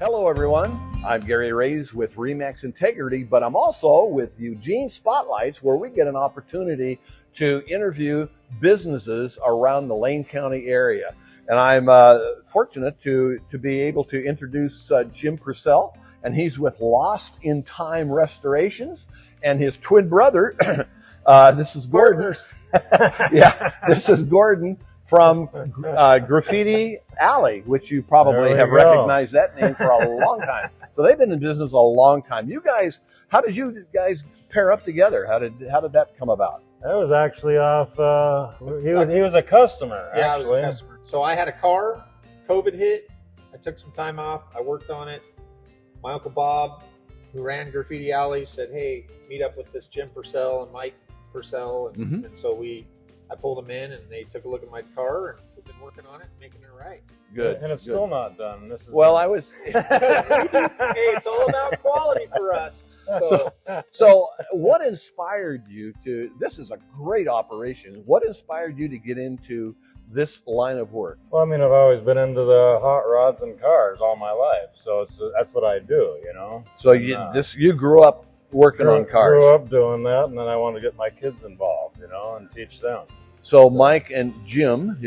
Hello everyone, I'm Gary Raze with Remax Integrity, but I'm also with Eugene Spotlights, where we get an opportunity to interview businesses around the Lane County area. And I'm fortunate to be able to introduce Jim Purcell, and he's with Lost in Time Restorations, and his twin brother, this is Gordon. Yeah, this is Gordon from Graffiti Alley, which you probably have recognized that name for a long time. So they've been in business a long time. You guys, how did you guys pair up together? How did that come about? That was actually off. He was a customer. Yeah, actually. I was a customer. So I had a car. COVID hit. I took some time off. I worked on it. My Uncle Bob, who ran Graffiti Alley, said, "Hey, meet up with this Jim Purcell and Mike Purcell," and so I pulled them in, and they took a look at my car, and we've been working on it, making it right. Good. And it's still not done. This is well, I was. Hey, it's all about quality for us. So what inspired you to? This is a great operation. What inspired you to get into this line of work? Well, I mean, I've always been into the hot rods and cars all my life, so that's what I do, you know. So you grew up working on cars. Grew up doing that, and then I wanted to get my kids involved, you know, and teach them. So Mike and Jim,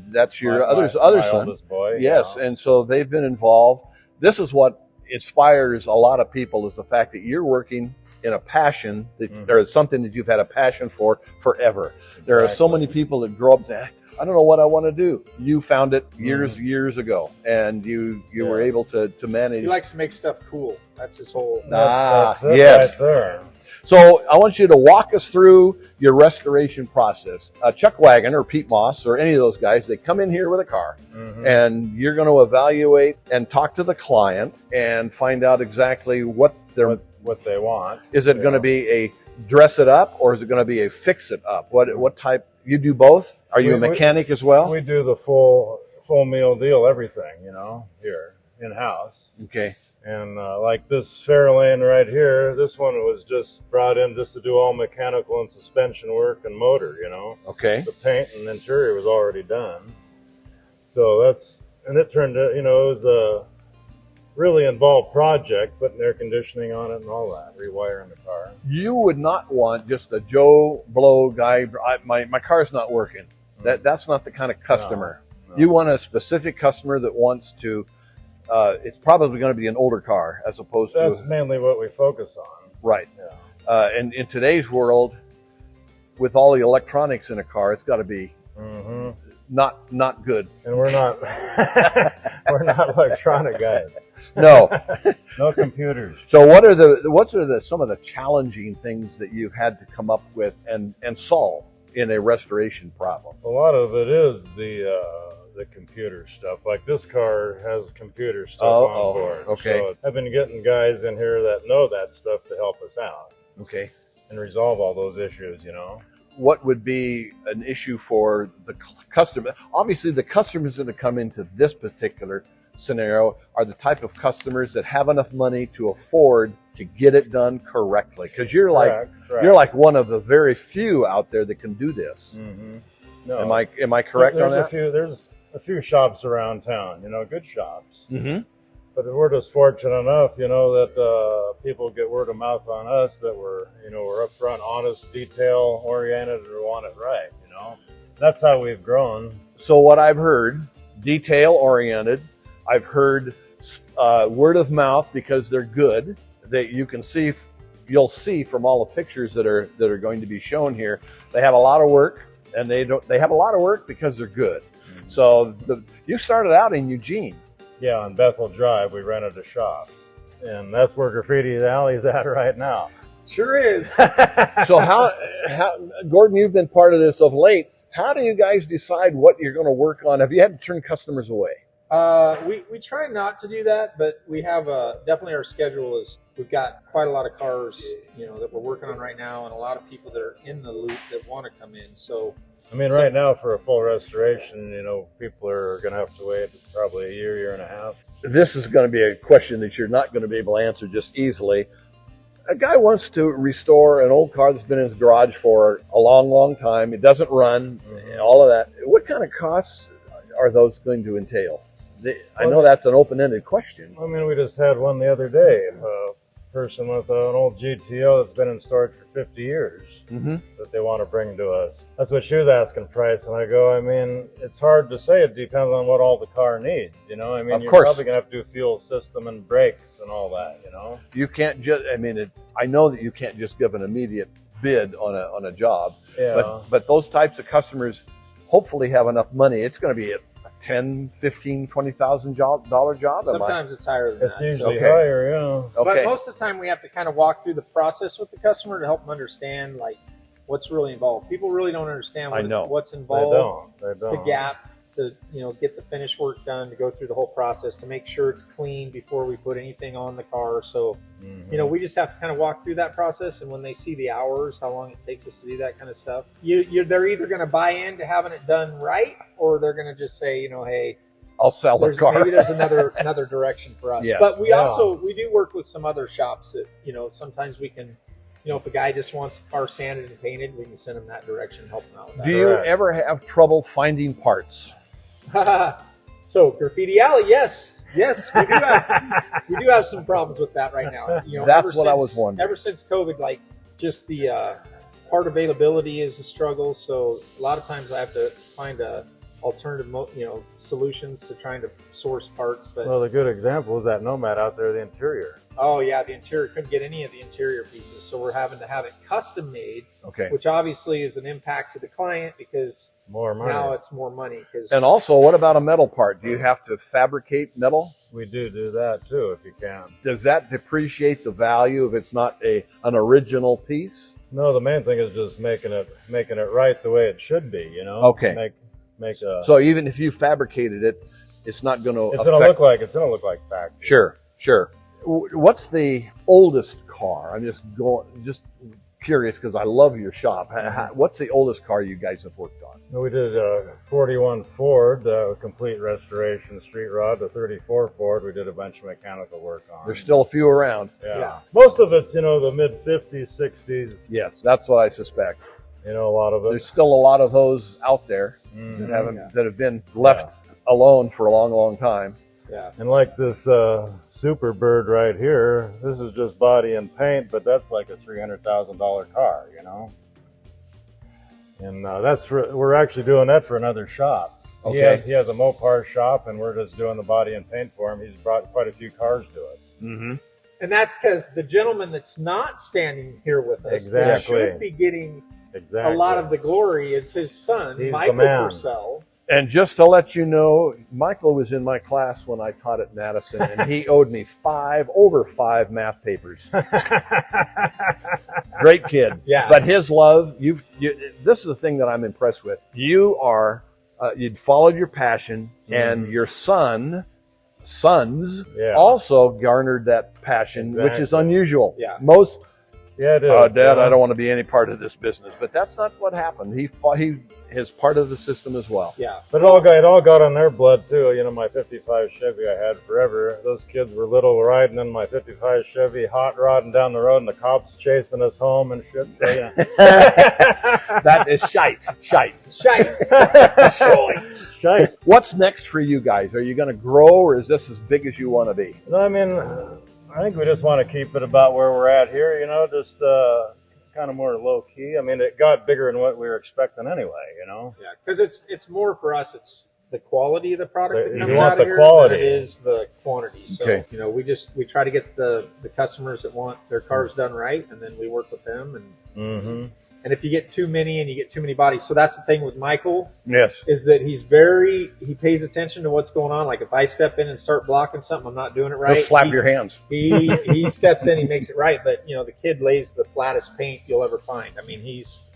that's your other son, oldest boy. Yes, yeah. and so they've been involved. This is what inspires a lot of people, is the fact that you're working in a passion, that there is something that you've had a passion for forever. Exactly. There are so many people that grow up and say, I don't know what I want to do. You found it years ago, and you were able to manage. He likes to make stuff cool. That's his whole. That's it yes. Right there. So I want you to walk us through your restoration process. Chuck Wagon or Pete Moss or any of those guys, they come in here with a car, and you're going to evaluate and talk to the client and find out exactly what they want. Is it going to be a dress it up, or is it going to be a fix it up? What type? You do both? Are you a mechanic as well? We do the full meal deal, everything, you know, here in-house. Okay. And like this Fairlane right here, this one was just brought in just to do all mechanical and suspension work and motor, you know. Okay. The paint and interior was already done. So it turned out, you know, it was a really involved project, putting air conditioning on it and all that, rewiring the car. You would not want just a Joe Blow guy, my car's not working. That's not the kind of customer. No. You want a specific customer that wants to, it's probably going to be an older car as opposed to... That's mainly what we focus on. Right. Yeah. And in today's world, with all the electronics in a car, it's got to be not good. And we're not we're not electronic guys. No. No computers. So what are some of the challenging things that you've had to come up with and solve in a restoration problem? A lot of it is the computer stuff. Like this car has computer stuff on board. Okay. So I've been getting guys in here that know that stuff to help us out. Okay. And resolve all those issues, you know. What would be an issue for the customer? Obviously, the customers that have come into this particular scenario are the type of customers that have enough money to afford to get it done correctly. Because you're like one of the very few out there that can do this. No. Am I correct on that? There's a few shops around town, you know, good shops. But we're just fortunate enough, you know, that people get word of mouth on us that we're upfront, honest, detail oriented, and we want it right, you know. That's how we've grown. So what I've heard, detail oriented. I've heard word of mouth, because they're good, that you'll see from all the pictures that are going to be shown here. They have a lot of work, and they have a lot of work because they're good. So you started out in Eugene. Yeah, on Bethel Drive, we rented a shop, and that's where Graffiti Alley is at right now. Sure is. So how, Gordon, you've been part of this of late. How do you guys decide what you're going to work on? Have you had to turn customers away? We try not to do that, but we have definitely our schedule is, we've got quite a lot of cars, you know, that we're working on right now, and a lot of people that are in the loop that want to come in. So I mean, right now for a full restoration, you know, people are going to have to wait probably a year and a half. This is going to be a question that you're not going to be able to answer just easily. A guy wants to restore an old car that's been in his garage for a long time. It doesn't run, all of that. What kind of costs are those going to entail? I know that's an open-ended question. I mean, we just had one the other day. A person with an old GTO that's been in storage for 50 years that they want to bring to us. That's what she was asking price, and I go, I mean, it's hard to say. It depends on what all the car needs, you know. I mean, you're probably gonna have to do fuel system and brakes and all that, you know. You can't just. I mean, I know that you can't just give an immediate bid on a job. Yeah. But those types of customers hopefully have enough money. It's going to be a $10,000, $15,000, $20,000 job. Sometimes it's higher than it's that. usually higher, yeah. Okay. But most of the time we have to kind of walk through the process with the customer to help them understand like what's really involved. People really don't understand what's involved They don't. to gap, to get the finish work done, to go through the whole process, to make sure it's clean before we put anything on the car. So we just have to kind of walk through that process, and when they see the hours, how long it takes us to do that kind of stuff, they're either going to buy into having it done right, or they're going to just say, hey, I'll sell the car. Maybe there's another direction for us. Yes. But we do work with some other shops that sometimes we can, if a guy just wants the car sanded and painted, we can send him that direction, help him out with that. Do you ever have trouble finding parts? So Graffiti Alley, yes, we do have some problems with that right now. That's what I was wondering. Ever since COVID, like just the part availability is a struggle. So a lot of times I have to find alternative, solutions to trying to source parts. But well, the good example is that Nomad out there, the interior. Oh yeah, the interior, couldn't get any of the interior pieces, so we're having to have it custom made. Okay. Which obviously is an impact to the client because more money. Now it's more money. And also, what about a metal part? Do you have to fabricate metal? We do that too, if you can. Does that depreciate the value if it's not an original piece? No, the main thing is just making it right the way it should be. Okay. So even if you fabricated it, it's not going to. It's going to look like factory. Sure. What's the oldest car? I'm just curious because I love your shop. What's the oldest car you guys have worked on? We did a 41 Ford, complete restoration, street rod. The 34 Ford, we did a bunch of mechanical work on. There's still a few around. Yeah. Most of it's, the mid 50s, 60s. Yes, that's what I suspect. A lot of it. There's still a lot of those out there that have been left alone for a long, long time. Yeah. And like this Super Bird right here, this is just body and paint, but that's like a $300,000 car, And we're actually doing that for another shop. Okay. He has a Mopar shop, and we're just doing the body and paint for him. He's brought quite a few cars to us. Mm-hmm. And that's because the gentleman that's not standing here with us that should be getting a lot of the glory is his son, Michael Purcell. And just to let you know, Michael was in my class when I taught at Madison, and he owed me over five math papers. Great kid. Yeah. But his love, this is the thing that I'm impressed with. You'd followed your passion, and your sons also garnered that passion, which is unusual. Yeah. Yeah, it is. Dad, I don't want to be any part of this business, but that's not what happened. He is part of the system as well. Yeah, but it all got on their blood too. My 55 Chevy I had forever. Those kids were little riding in my 55 Chevy, hot rodding down the road, and the cops chasing us home and shit. So yeah, that is shite. What's next for you guys? Are you going to grow, or is this as big as you want to be? No, I mean, I think we just want to keep it about where we're at here, just kind of more low key. I mean, it got bigger than what we were expecting anyway, Yeah, because it's more for us. It's the quality of the product that comes out of the here quality. than it is the quantity. So, we try to get the customers that want their cars done right, and then we work with them. And and if you get too many and you get too many bodies, so that's the thing with Michael. Yes, is that he pays attention to what's going on. Like if I step in and start blocking something, I'm not doing it right. He'll slap your hands. He steps in, he makes it right. But the kid lays the flattest paint you'll ever find. I mean, he's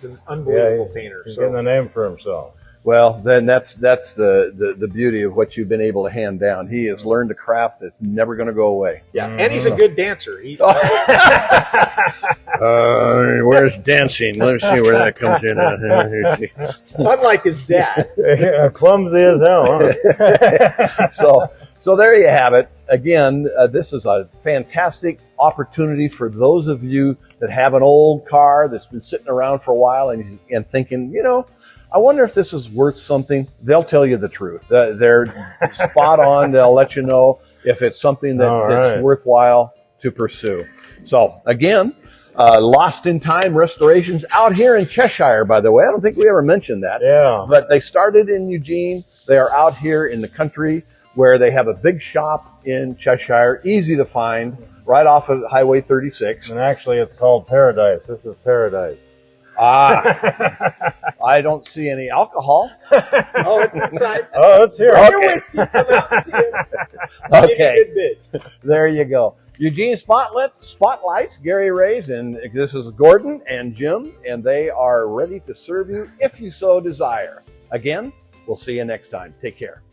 an unbelievable painter. He's getting a name for himself. Well, then that's the beauty of what you've been able to hand down. He has learned a craft that's never going to go away. Yeah, and he's a good dancer. Where's dancing? Let's see where that comes in. Unlike his dad. Clumsy as hell. Huh? So there you have it. Again, this is a fantastic opportunity for those of you that have an old car that's been sitting around for a while and thinking, I wonder if this is worth something. They'll tell you the truth. They're spot on. They'll let you know if it's something that's worthwhile to pursue. So again, Lost in Time Restorations out here in Cheshire, by the way. I don't think we ever mentioned that. Yeah. But they started in Eugene. They are out here in the country where they have a big shop in Cheshire, easy to find, right off of Highway 36. And actually, it's called Paradise. This is Paradise. I don't see any alcohol. Oh, it's inside. Oh, it's here. Your whiskey. Come out and see us. Okay. Good bid. There you go. Eugene Spotlights, Gary Raze, and this is Gordon and Jim, and they are ready to serve you if you so desire. Again, we'll see you next time. Take care.